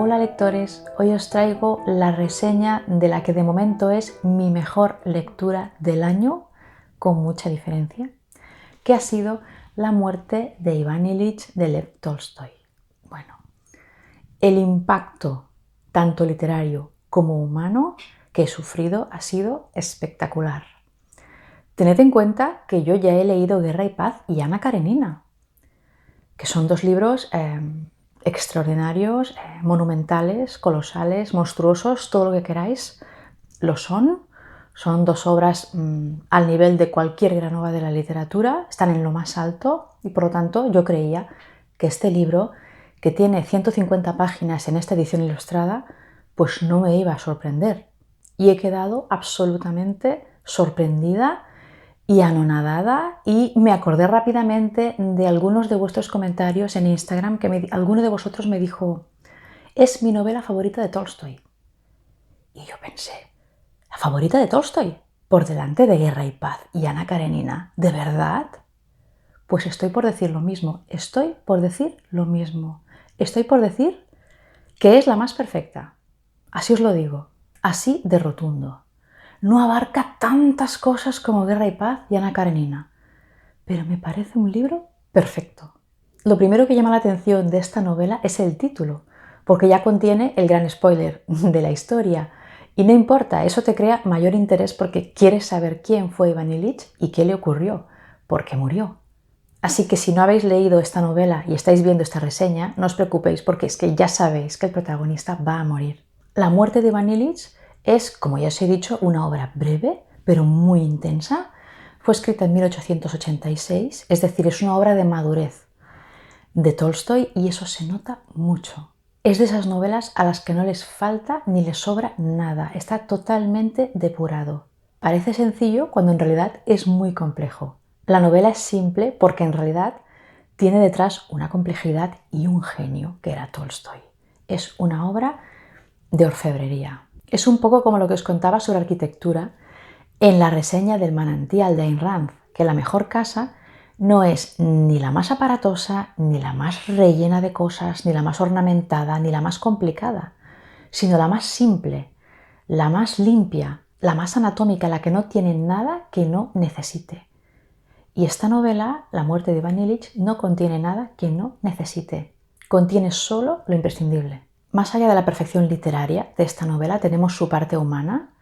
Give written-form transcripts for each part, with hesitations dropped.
Hola lectores, hoy os traigo la reseña de la que de momento es mi mejor lectura del año, con mucha diferencia, que ha sido La muerte de Iván Ilich de Lev Tolstoy. Bueno, el impacto tanto literario como humano que he sufrido ha sido espectacular. Tened en cuenta que yo ya he leído Guerra y Paz y Ana Karenina, que son dos libros extraordinarios, monumentales, colosales, monstruosos, todo lo que queráis, lo son. Son dos obras al nivel de cualquier gran obra de la literatura, están en lo más alto y por lo tanto yo creía que este libro, que tiene 150 páginas en esta edición ilustrada, pues no me iba a sorprender. Y he quedado absolutamente sorprendida y anonadada, y me acordé rápidamente de algunos de vuestros comentarios en Instagram que alguno de vosotros me dijo: es mi novela favorita de Tolstoy. Y yo pensé, ¿la favorita de Tolstoy? ¿Por delante de Guerra y Paz y Ana Karenina? ¿De verdad? Pues estoy por decir lo mismo, estoy por decir lo mismo. Estoy por decir que es la más perfecta. Así os lo digo, así de rotundo. No abarca tantas cosas como Guerra y Paz y Ana Karenina, pero me parece un libro perfecto. Lo primero que llama la atención de esta novela es el título, porque ya contiene el gran spoiler de la historia. Y no importa, eso te crea mayor interés porque quieres saber quién fue Iván Ilich y qué le ocurrió, porque murió. Así que si no habéis leído esta novela y estáis viendo esta reseña, no os preocupéis porque es que ya sabéis que el protagonista va a morir. La muerte de Iván Ilich es, como ya os he dicho, una obra breve, pero muy intensa. Fue escrita en 1886, es decir, es una obra de madurez de Tolstoy y eso se nota mucho. Es de esas novelas a las que no les falta ni les sobra nada, está totalmente depurado. Parece sencillo cuando en realidad es muy complejo. La novela es simple porque en realidad tiene detrás una complejidad y un genio que era Tolstoy. Es una obra de orfebrería. Es un poco como lo que os contaba sobre arquitectura en la reseña del manantial de Ayn Rand, que la mejor casa no es ni la más aparatosa, ni la más rellena de cosas, ni la más ornamentada, ni la más complicada, sino la más simple, la más limpia, la más anatómica, la que no tiene nada que no necesite. Y esta novela, La muerte de Iván Ilich, no contiene nada que no necesite, contiene solo lo imprescindible. Más allá de la perfección literaria de esta novela, tenemos su parte humana,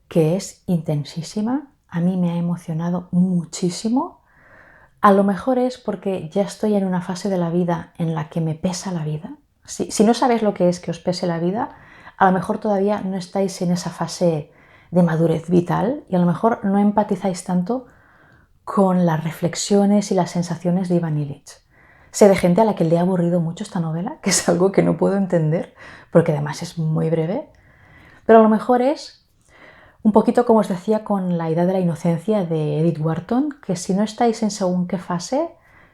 que es intensísima. A mí me ha emocionado muchísimo. A lo mejor es porque ya estoy en una fase de la vida en la que me pesa la vida. Si no sabéis lo que es que os pese la vida, a lo mejor todavía no estáis en esa fase de madurez vital y a lo mejor no empatizáis tanto con las reflexiones y las sensaciones de Iván Ilich. Sé de gente a la que le ha aburrido mucho esta novela, que es algo que no puedo entender, porque además es muy breve, pero a lo mejor es un poquito como os decía con La edad de la inocencia de Edith Wharton, que si no estáis en según qué fase,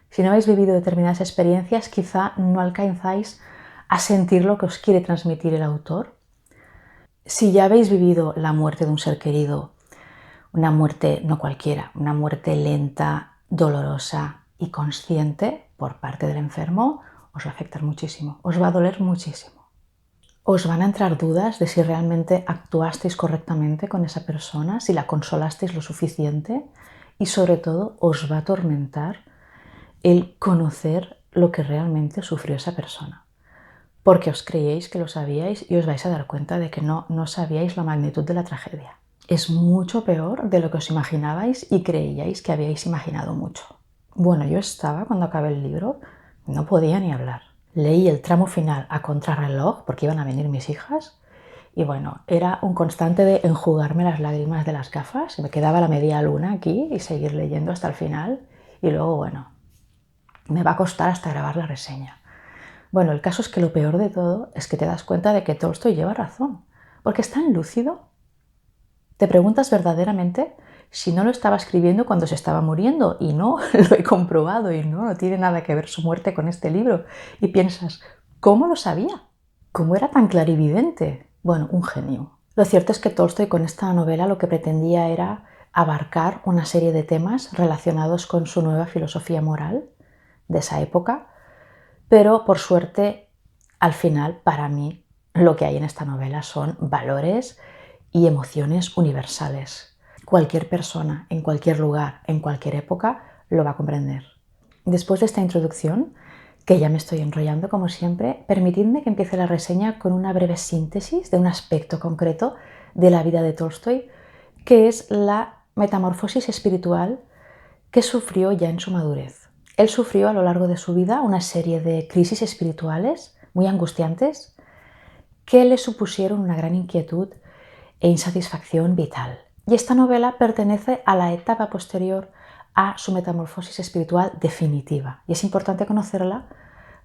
si no habéis vivido determinadas experiencias, quizá no alcanzáis a sentir lo que os quiere transmitir el autor. Si ya habéis vivido la muerte de un ser querido, una muerte no cualquiera, una muerte lenta, dolorosa y consciente por parte del enfermo, os va a afectar muchísimo, os va a doler muchísimo. Os van a entrar dudas de si realmente actuasteis correctamente con esa persona, si la consolasteis lo suficiente y sobre todo os va a atormentar el conocer lo que realmente sufrió esa persona. Porque os creíais que lo sabíais y os vais a dar cuenta de que no sabíais la magnitud de la tragedia. Es mucho peor de lo que os imaginabais y creíais que habíais imaginado mucho. Bueno, yo estaba, cuando acabé el libro, no podía ni hablar. Leí el tramo final a contrarreloj porque iban a venir mis hijas y bueno, era un constante de enjugarme las lágrimas de las gafas. Me quedaba la media luna aquí y seguir leyendo hasta el final y luego, bueno, me va a costar hasta grabar la reseña. Bueno, el caso es que lo peor de todo es que te das cuenta de que Tolstoy lleva razón, porque es tan lúcido. Te preguntas verdaderamente si no lo estaba escribiendo cuando se estaba muriendo y no, lo he comprobado y no tiene nada que ver su muerte con este libro. Y piensas, ¿cómo lo sabía? ¿Cómo era tan clarividente? Bueno, un genio. Lo cierto es que Tolstoy con esta novela lo que pretendía era abarcar una serie de temas relacionados con su nueva filosofía moral de esa época, pero por suerte Al final, para mí, lo que hay en esta novela son valores y emociones universales. Cualquier persona, en cualquier lugar, en cualquier época, lo va a comprender. Después de esta introducción, que ya me estoy enrollando como siempre, permitidme que empiece la reseña con una breve síntesis de un aspecto concreto de la vida de Tolstói, que es la metamorfosis espiritual que sufrió ya en su madurez. Él sufrió a lo largo de su vida una serie de crisis espirituales muy angustiantes que le supusieron una gran inquietud e insatisfacción vital. Y esta novela pertenece a la etapa posterior a su metamorfosis espiritual definitiva. Y es importante conocerla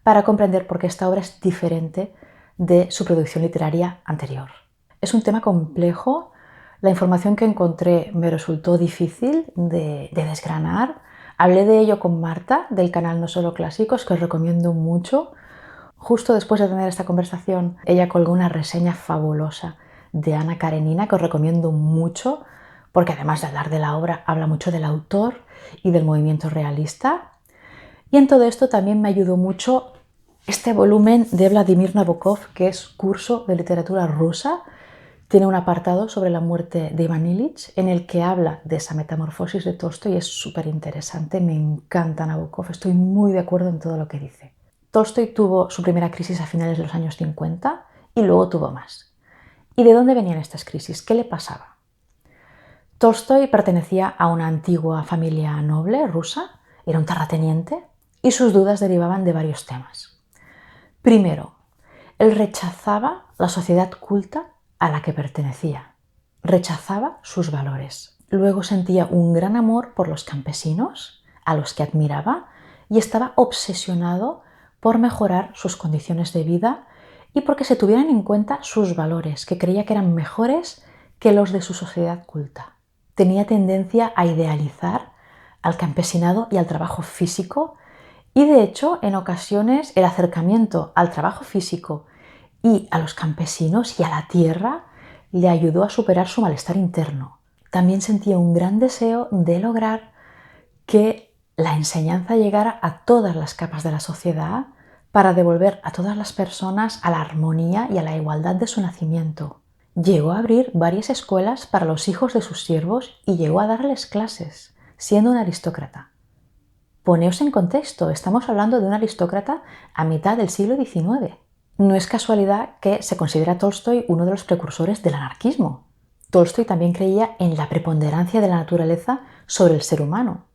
para comprender por qué esta obra es diferente de su producción literaria anterior. Es un tema complejo. La información que encontré me resultó difícil de desgranar. Hablé de ello con Marta, del canal No Solo Clásicos, que os recomiendo mucho. Justo después de tener esta conversación, ella colgó una reseña fabulosa de Ana Karenina, que os recomiendo mucho, porque además de hablar de la obra, habla mucho del autor y del movimiento realista. Y en todo esto también me ayudó mucho este volumen de Vladimir Nabokov, que es Curso de Literatura Rusa. Tiene un apartado sobre la muerte de Ivan Illich, en el que habla de esa metamorfosis de Tolstói y es súper interesante. Me encanta Nabokov, estoy muy de acuerdo en todo lo que dice. Tolstói tuvo su primera crisis a finales de los años 50 y luego tuvo más. ¿Y de dónde venían estas crisis? ¿Qué le pasaba? Tolstói pertenecía a una antigua familia noble rusa, era un terrateniente y sus dudas derivaban de varios temas. Primero, él rechazaba la sociedad culta a la que pertenecía, rechazaba sus valores. Luego sentía un gran amor por los campesinos, a los que admiraba, y estaba obsesionado por mejorar sus condiciones de vida y porque se tuvieran en cuenta sus valores, que creía que eran mejores que los de su sociedad culta. Tenía tendencia a idealizar al campesinado y al trabajo físico y, de hecho, en ocasiones el acercamiento al trabajo físico y a los campesinos y a la tierra le ayudó a superar su malestar interno. También sentía un gran deseo de lograr que la enseñanza llegara a todas las capas de la sociedad para devolver a todas las personas a la armonía y a la igualdad de su nacimiento. Llegó a abrir varias escuelas para los hijos de sus siervos y llegó a darles clases, siendo un aristócrata. Poneos en contexto, estamos hablando de un aristócrata a mitad del siglo XIX. No es casualidad que se considera a Tolstói uno de los precursores del anarquismo. Tolstói también creía en la preponderancia de la naturaleza sobre el ser humano,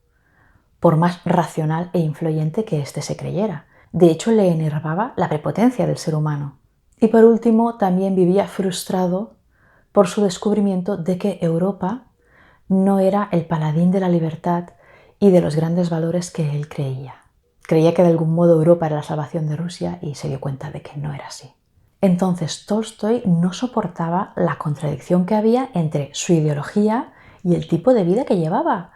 por más racional e influyente que éste se creyera. De hecho, le enervaba la prepotencia del ser humano. Y por último, también vivía frustrado por su descubrimiento de que Europa no era el paladín de la libertad y de los grandes valores que él creía. Creía que de algún modo Europa era la salvación de Rusia y se dio cuenta de que no era así. Entonces Tolstói no soportaba la contradicción que había entre su ideología y el tipo de vida que llevaba.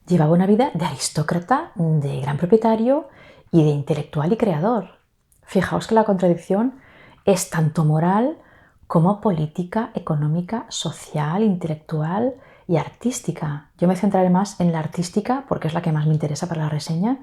Llevaba una vida de aristócrata, de gran propietario y de intelectual y creador. Fijaos que la contradicción es tanto moral como política, económica, social, intelectual y artística. Yo me centraré más en la artística porque es la que más me interesa para la reseña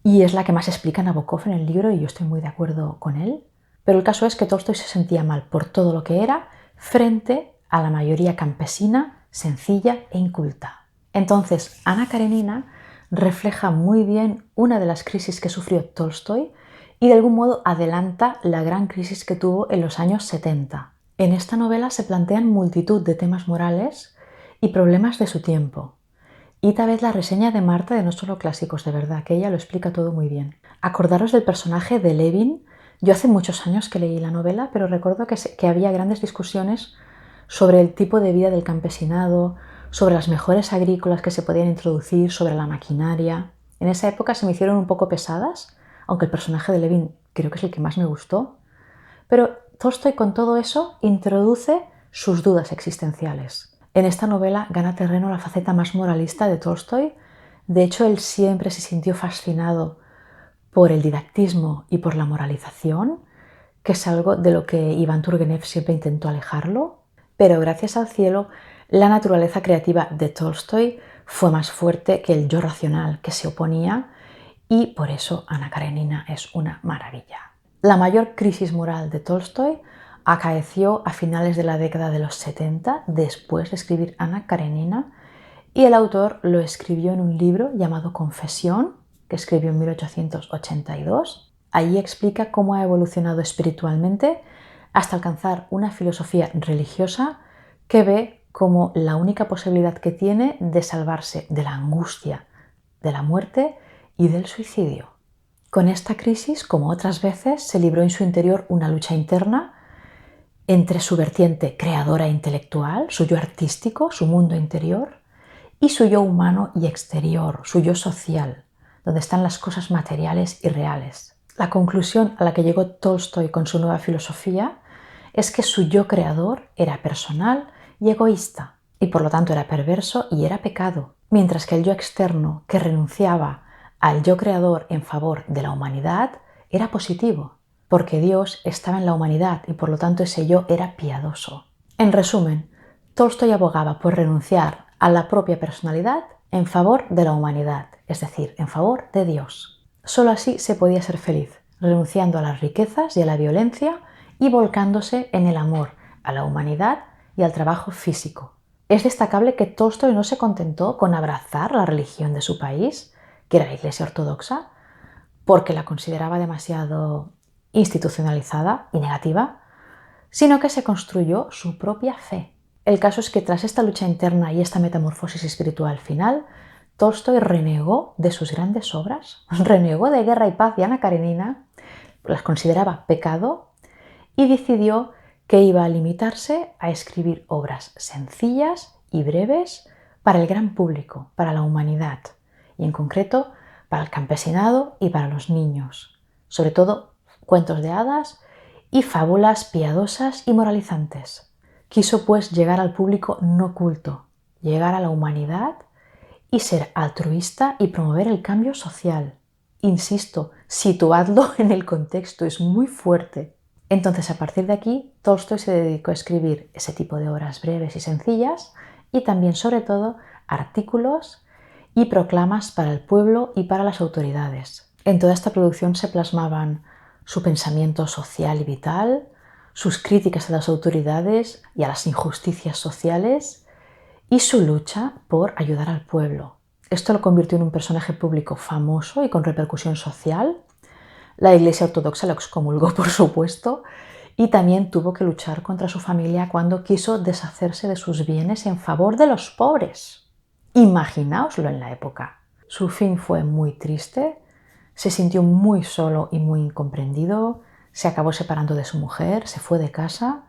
y es la que más explica Nabokov en el libro y yo estoy muy de acuerdo con él. Pero el caso es que Tolstói se sentía mal por todo lo que era frente a la mayoría campesina, sencilla e inculta. Entonces, Ana Karenina refleja muy bien una de las crisis que sufrió Tolstói y de algún modo adelanta la gran crisis que tuvo en los años 70. En esta novela se plantean multitud de temas morales y problemas de su tiempo. Y tal vez la reseña de Marta de No Solo Clásicos, de verdad, que ella lo explica todo muy bien. Acordaros del personaje de Levin. Yo hace muchos años que leí la novela, pero recuerdo que había grandes discusiones sobre el tipo de vida del campesinado, sobre las mejores agrícolas que se podían introducir, sobre la maquinaria. En esa época se me hicieron un poco pesadas, aunque el personaje de Levin creo que es el que más me gustó. Pero Tolstói con todo eso introduce sus dudas existenciales. En esta novela gana terreno la faceta más moralista de Tolstói. De hecho, él siempre se sintió fascinado por el didactismo y por la moralización, que es algo de lo que Iván Turgenev siempre intentó alejarlo. Pero gracias al cielo, la naturaleza creativa de Tolstói fue más fuerte que el yo racional que se oponía y por eso Ana Karenina es una maravilla. La mayor crisis moral de Tolstói acaeció a finales de la década de los 70, después de escribir Ana Karenina, y el autor lo escribió en un libro llamado Confesión, que escribió en 1882. Allí explica cómo ha evolucionado espiritualmente hasta alcanzar una filosofía religiosa que ve como la única posibilidad que tiene de salvarse de la angustia, de la muerte y del suicidio. Con esta crisis, como otras veces, se libró en su interior una lucha interna entre su vertiente creadora e intelectual, su yo artístico, su mundo interior, y su yo humano y exterior, su yo social, donde están las cosas materiales y reales. La conclusión a la que llegó Tolstói con su nueva filosofía es que su yo creador era personal y egoísta, y por lo tanto era perverso y era pecado, mientras que el yo externo, que renunciaba al yo creador en favor de la humanidad, era positivo, porque Dios estaba en la humanidad y por lo tanto ese yo era piadoso. En resumen, Tolstói abogaba por renunciar a la propia personalidad en favor de la humanidad, es decir, en favor de Dios. Solo así se podía ser feliz, renunciando a las riquezas y a la violencia y volcándose en el amor a la humanidad y al trabajo físico. Es destacable que Tolstói no se contentó con abrazar la religión de su país, que era la Iglesia Ortodoxa, porque la consideraba demasiado institucionalizada y negativa, sino que se construyó su propia fe. El caso es que tras esta lucha interna y esta metamorfosis espiritual final, Tolstói renegó de sus grandes obras, renegó de Guerra y Paz y Ana Karenina, las consideraba pecado y decidió que iba a limitarse a escribir obras sencillas y breves para el gran público, para la humanidad, y en concreto para el campesinado y para los niños, sobre todo cuentos de hadas y fábulas piadosas y moralizantes. Quiso pues llegar al público no culto, llegar a la humanidad y ser altruista y promover el cambio social. Insisto, situadlo en el contexto, es muy fuerte. Entonces, a partir de aquí, Tolstói se dedicó a escribir ese tipo de obras breves y sencillas y también, sobre todo, artículos y proclamas para el pueblo y para las autoridades. En toda esta producción se plasmaban su pensamiento social y vital, sus críticas a las autoridades y a las injusticias sociales y su lucha por ayudar al pueblo. Esto lo convirtió en un personaje público famoso y con repercusión social. La Iglesia Ortodoxa lo excomulgó, por supuesto, y también tuvo que luchar contra su familia cuando quiso deshacerse de sus bienes en favor de los pobres. Imaginaoslo en la época. Su fin fue muy triste, se sintió muy solo y muy incomprendido, se acabó separando de su mujer, se fue de casa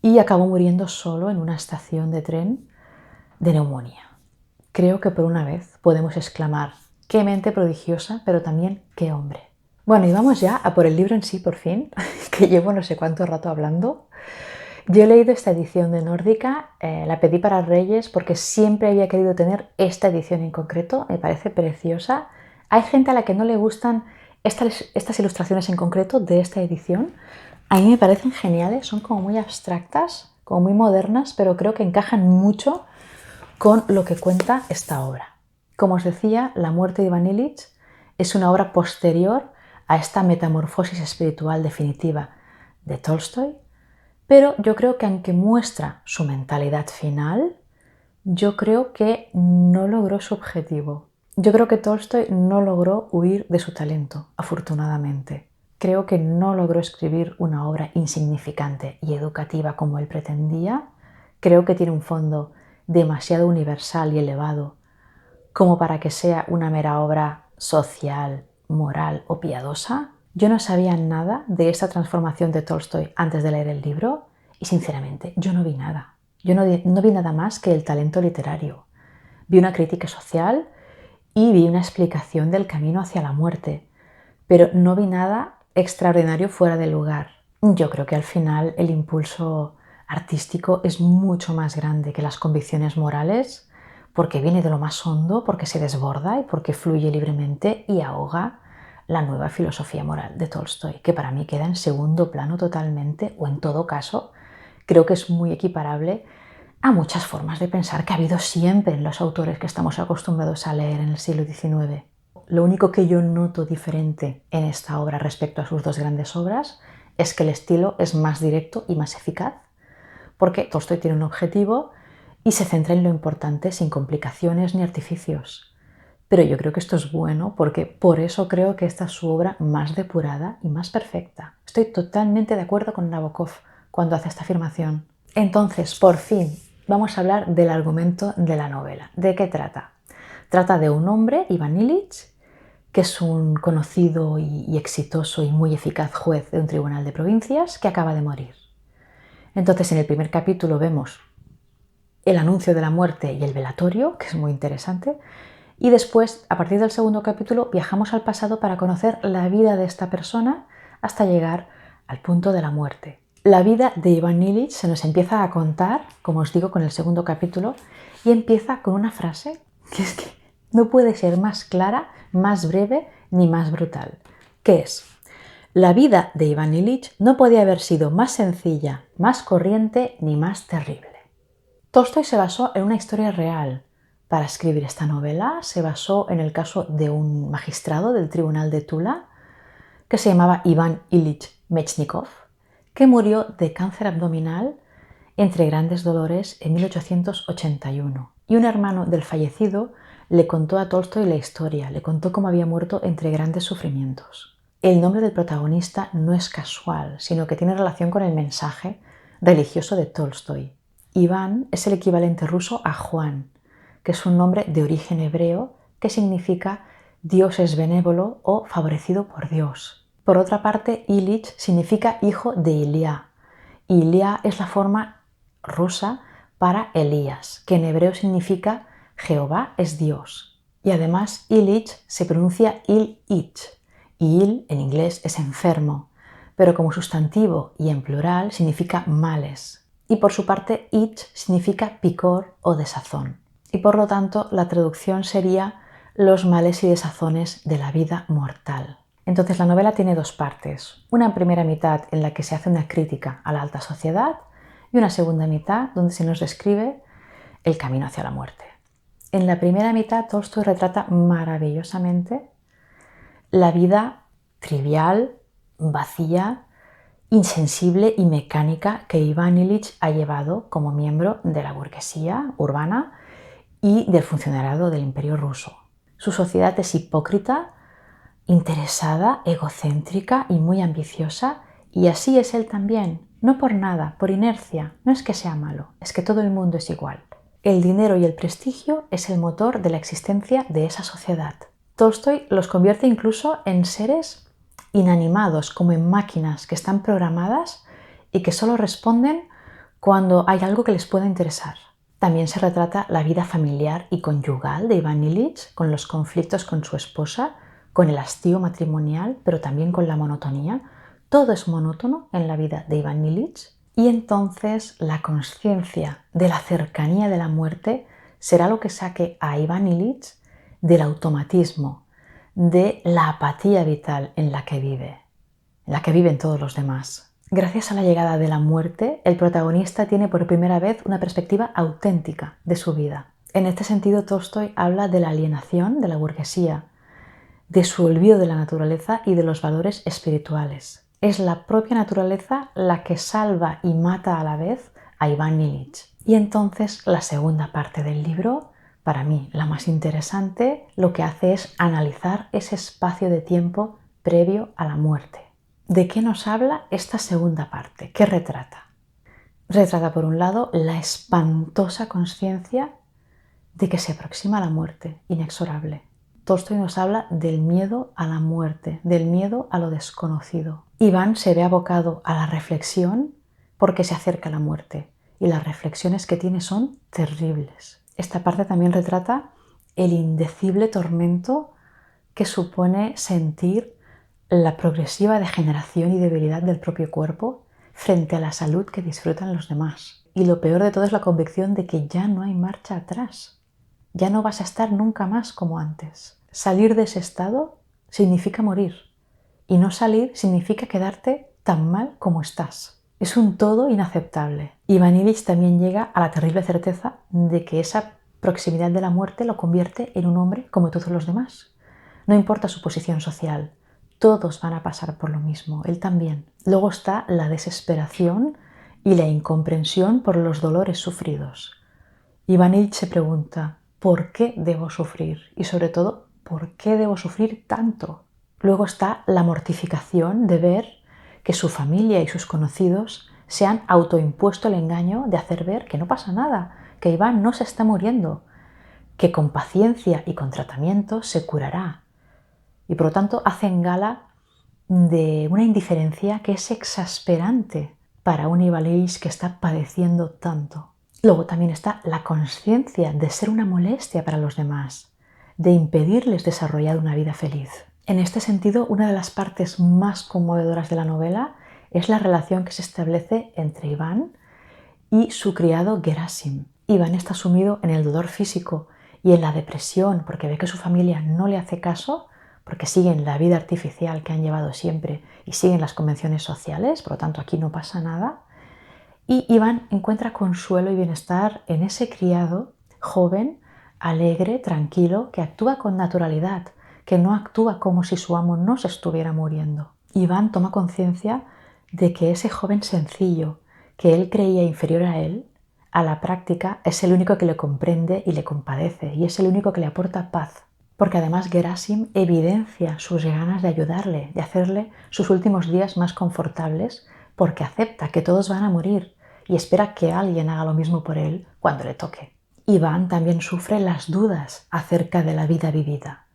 y acabó muriendo solo en una estación de tren de neumonía. Creo que por una vez podemos exclamar: ¡qué mente prodigiosa, pero también qué hombre! Bueno, y vamos ya a por el libro en sí, por fin, que llevo no sé cuánto rato hablando. Yo he leído esta edición de Nórdica, la pedí para Reyes porque siempre había querido tener esta edición en concreto, me parece preciosa. Hay gente a la que no le gustan estas ilustraciones en concreto de esta edición. A mí me parecen geniales, son como muy abstractas, como muy modernas, pero creo que encajan mucho con lo que cuenta esta obra. Como os decía, La muerte de Iván Ilich es una obra posterior a esta metamorfosis espiritual definitiva de Tolstói, pero yo creo que aunque muestra su mentalidad final, yo creo que no logró su objetivo. Yo creo que Tolstói no logró huir de su talento, afortunadamente. Creo que no logró escribir una obra insignificante y educativa como él pretendía. Creo que tiene un fondo demasiado universal y elevado como para que sea una mera obra social, moral o piadosa. Yo no sabía nada de esta transformación de Tolstói antes de leer el libro y sinceramente yo no vi nada. Yo no vi nada más que el talento literario. Vi una crítica social y vi una explicación del camino hacia la muerte, pero no vi nada extraordinario fuera de lugar. Yo creo que al final el impulso artístico es mucho más grande que las convicciones morales, porque viene de lo más hondo, porque se desborda y porque fluye libremente y ahoga la nueva filosofía moral de Tolstói, que para mí queda en segundo plano totalmente, o en todo caso creo que es muy equiparable a muchas formas de pensar que ha habido siempre en los autores que estamos acostumbrados a leer en el siglo XIX. lo único que yo noto diferente en esta obra respecto a sus dos grandes obras es que el estilo es más directo y más eficaz, porque Tolstói tiene un objetivo y se centra en lo importante sin complicaciones ni artificios. Pero yo creo que esto es bueno porque por eso creo que esta es su obra más depurada y más perfecta. Estoy totalmente de acuerdo con Nabokov cuando hace esta afirmación. Entonces, por fin, vamos a hablar del argumento de la novela. ¿De qué trata? Trata de un hombre, Iván Illich, que es un conocido y exitoso y muy eficaz juez de un tribunal de provincias que acaba de morir. Entonces, en el primer capítulo vemos el anuncio de la muerte y el velatorio, que es muy interesante, y después, a partir del segundo capítulo, viajamos al pasado para conocer la vida de esta persona hasta llegar al punto de la muerte. La vida de Iván Illich se nos empieza a contar, como os digo, con el segundo capítulo, y empieza con una frase que es que no puede ser más clara, más breve ni más brutal, que es: la vida de Iván Illich no podía haber sido más sencilla, más corriente ni más terrible. Tolstói se basó en una historia real. Para escribir esta novela se basó en el caso de un magistrado del tribunal de Tula que se llamaba Iván Illich Mechnikov, que murió de cáncer abdominal entre grandes dolores en 1881. Y un hermano del fallecido le contó a Tolstói la historia, le contó cómo había muerto entre grandes sufrimientos. El nombre del protagonista no es casual, sino que tiene relación con el mensaje religioso de Tolstói. Iván es el equivalente ruso a Juan, que es un nombre de origen hebreo que significa Dios es benévolo o favorecido por Dios. Por otra parte, Illich significa hijo de Iliá. Iliá es la forma rusa para Elías, que en hebreo significa Jehová es Dios. Y además Illich se pronuncia Il-ich, y il en inglés es enfermo, pero como sustantivo y en plural significa males. Y por su parte, ich significa picor o desazón. Y por lo tanto, la traducción sería los males y desazones de la vida mortal. Entonces la novela tiene dos partes, una primera mitad en la que se hace una crítica a la alta sociedad y una segunda mitad donde se nos describe el camino hacia la muerte. En la primera mitad Tolstói retrata maravillosamente la vida trivial, vacía, insensible y mecánica que Iván Illich ha llevado como miembro de la burguesía urbana y del funcionariado del Imperio ruso. Su sociedad es hipócrita, interesada, egocéntrica y muy ambiciosa, y así es él también, no por nada, por inercia. No es que sea malo, es que todo el mundo es igual. El dinero y el prestigio es el motor de la existencia de esa sociedad. Tolstói los convierte incluso en seres inanimados, como en máquinas que están programadas y que solo responden cuando hay algo que les pueda interesar. También se retrata la vida familiar y conyugal de Iván Illich, con los conflictos con su esposa, con el hastío matrimonial, pero también con la monotonía. Todo es monótono en la vida de Iván Illich. Y entonces la conciencia de la cercanía de la muerte será lo que saque a Iván Illich del automatismo, de la apatía vital en la que viven todos los demás. Gracias a la llegada de la muerte, el protagonista tiene por primera vez una perspectiva auténtica de su vida. En este sentido, Tolstói habla de la alienación de la burguesía, de su olvido de la naturaleza y de los valores espirituales. Es la propia naturaleza la que salva y mata a la vez a Iván Illich. Y entonces la segunda parte del libro, para mí la más interesante, lo que hace es analizar ese espacio de tiempo previo a la muerte. ¿De qué nos habla esta segunda parte? ¿Qué retrata? Retrata, por un lado, la espantosa conciencia de que se aproxima la muerte inexorable. Tolstói nos habla del miedo a la muerte, del miedo a lo desconocido. Iván se ve abocado a la reflexión porque se acerca la muerte y las reflexiones que tiene son terribles. Esta parte también retrata el indecible tormento que supone sentir la progresiva degeneración y debilidad del propio cuerpo frente a la salud que disfrutan los demás. Y lo peor de todo es la convicción de que ya no hay marcha atrás. Ya no vas a estar nunca más como antes. Salir de ese estado significa morir. Y no salir significa quedarte tan mal como estás. Es un todo inaceptable. Iván Illich también llega a la terrible certeza de que esa proximidad de la muerte lo convierte en un hombre como todos los demás. No importa su posición social, todos van a pasar por lo mismo, él también. Luego está la desesperación y la incomprensión por los dolores sufridos. Iván Ilich se pregunta, ¿por qué debo sufrir? Y sobre todo, ¿por qué debo sufrir tanto? Luego está la mortificación de ver que su familia y sus conocidos se han autoimpuesto el engaño de hacer ver que no pasa nada, que Iván no se está muriendo, que con paciencia y con tratamiento se curará. Y por lo tanto hacen gala de una indiferencia que es exasperante para un Iván Ilich que está padeciendo tanto. Luego también está la conciencia de ser una molestia para los demás, de impedirles desarrollar una vida feliz. En este sentido, una de las partes más conmovedoras de la novela es la relación que se establece entre Iván y su criado Gerasim. Iván está sumido en el dolor físico y en la depresión porque ve que su familia no le hace caso, porque siguen la vida artificial que han llevado siempre y siguen las convenciones sociales, por lo tanto aquí no pasa nada. Y Iván encuentra consuelo y bienestar en ese criado joven, alegre, tranquilo, que actúa con naturalidad, que no actúa como si su amo no se estuviera muriendo. Iván toma conciencia de que ese joven sencillo, que él creía inferior a él, a la práctica es el único que le comprende y le compadece, y es el único que le aporta paz. Porque además Gerasim evidencia sus ganas de ayudarle, de hacerle sus últimos días más confortables, porque acepta que todos van a morir y espera que alguien haga lo mismo por él cuando le toque. Iván también sufre las dudas acerca de la vida vivida.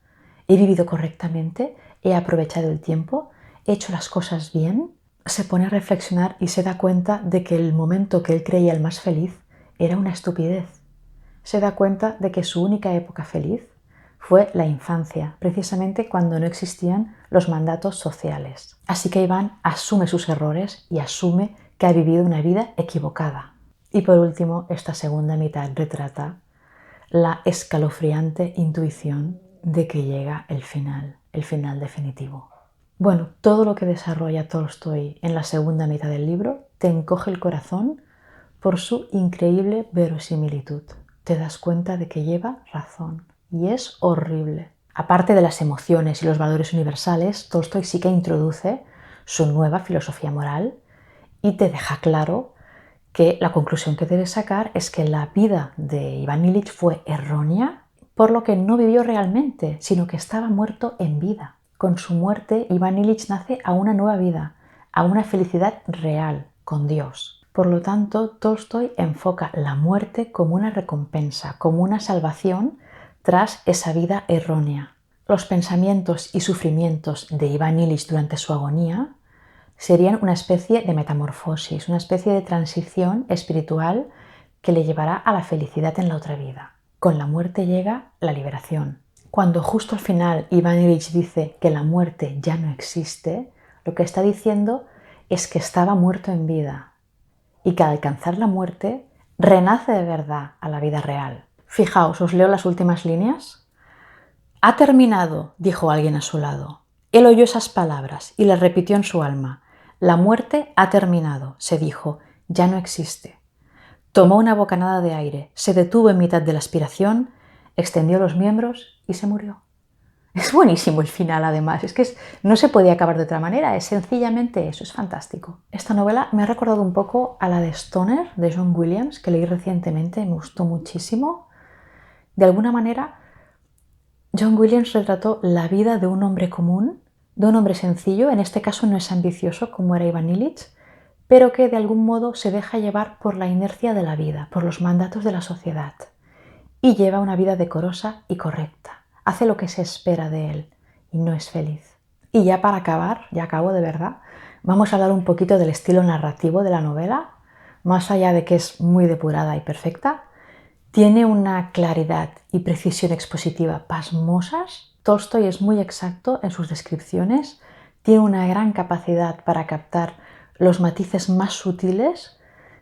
¿He vivido correctamente? ¿He aprovechado el tiempo? ¿He hecho las cosas bien? Se pone a reflexionar y se da cuenta de que el momento que él creía el más feliz era una estupidez. Se da cuenta de que su única época feliz fue la infancia, precisamente cuando no existían los mandatos sociales. Así que Iván asume sus errores y asume que ha vivido una vida equivocada. Y por último, esta segunda mitad retrata la escalofriante intuición de que llega el final definitivo. Bueno, todo lo que desarrolla Tolstói en la segunda mitad del libro te encoge el corazón por su increíble verosimilitud. Te das cuenta de que lleva razón y es horrible. Aparte de las emociones y los valores universales, Tolstói sí que introduce su nueva filosofía moral y te deja claro que la conclusión que debes sacar es que la vida de Iván Ilich fue errónea, por lo que no vivió realmente, sino que estaba muerto en vida. Con su muerte, Iván Ilich nace a una nueva vida, a una felicidad real, con Dios. Por lo tanto, Tolstói enfoca la muerte como una recompensa, como una salvación tras esa vida errónea. Los pensamientos y sufrimientos de Iván Ilich durante su agonía serían una especie de metamorfosis, una especie de transición espiritual que le llevará a la felicidad en la otra vida. Con la muerte llega la liberación. Cuando justo al final Iván Ilich dice que la muerte ya no existe, lo que está diciendo es que estaba muerto en vida y que al alcanzar la muerte renace de verdad a la vida real. Fijaos, os leo las últimas líneas. «Ha terminado», dijo alguien a su lado. Él oyó esas palabras y las repitió en su alma. «La muerte ha terminado», se dijo, «ya no existe». Tomó una bocanada de aire, se detuvo en mitad de la aspiración, extendió los miembros y se murió. Es buenísimo el final, además. Es que no se podía acabar de otra manera. Es sencillamente eso, es fantástico. Esta novela me ha recordado un poco a la de Stoner, de John Williams, que leí recientemente, me gustó muchísimo. De alguna manera, John Williams retrató la vida de un hombre común, de un hombre sencillo, en este caso no es ambicioso como era Iván Ilich, pero que de algún modo se deja llevar por la inercia de la vida, por los mandatos de la sociedad, y lleva una vida decorosa y correcta. Hace lo que se espera de él y no es feliz. Y ya para acabar, ya acabo de verdad, vamos a hablar un poquito del estilo narrativo de la novela, más allá de que es muy depurada y perfecta. Tiene una claridad y precisión expositiva pasmosas. Tolstói es muy exacto en sus descripciones, tiene una gran capacidad para captar los matices más sutiles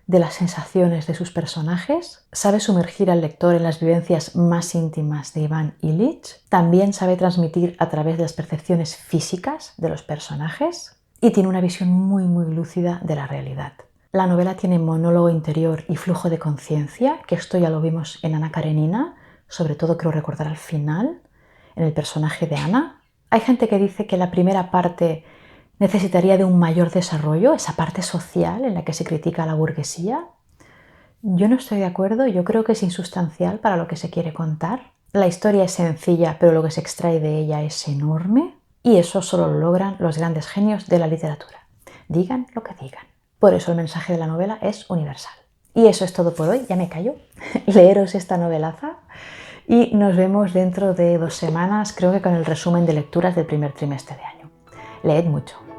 de las sensaciones de sus personajes, sabe sumergir al lector en las vivencias más íntimas de Iván Ilich, también sabe transmitir a través de las percepciones físicas de los personajes y tiene una visión muy lúcida de la realidad. La novela tiene monólogo interior y flujo de conciencia, que esto ya lo vimos en Ana Karenina, sobre todo creo recordar al final, en el personaje de Ana. Hay gente que dice que la primera parte necesitaría de un mayor desarrollo, esa parte social en la que se critica a la burguesía. Yo no estoy de acuerdo, yo creo que es insustancial para lo que se quiere contar. La historia es sencilla, pero lo que se extrae de ella es enorme, y eso solo lo logran los grandes genios de la literatura. Digan lo que digan. Por eso el mensaje de la novela es universal. Y eso es todo por hoy, ya me callo. Leeros esta novelaza y nos vemos dentro de 2 semanas, creo que con el resumen de lecturas del primer trimestre de año. Leed mucho.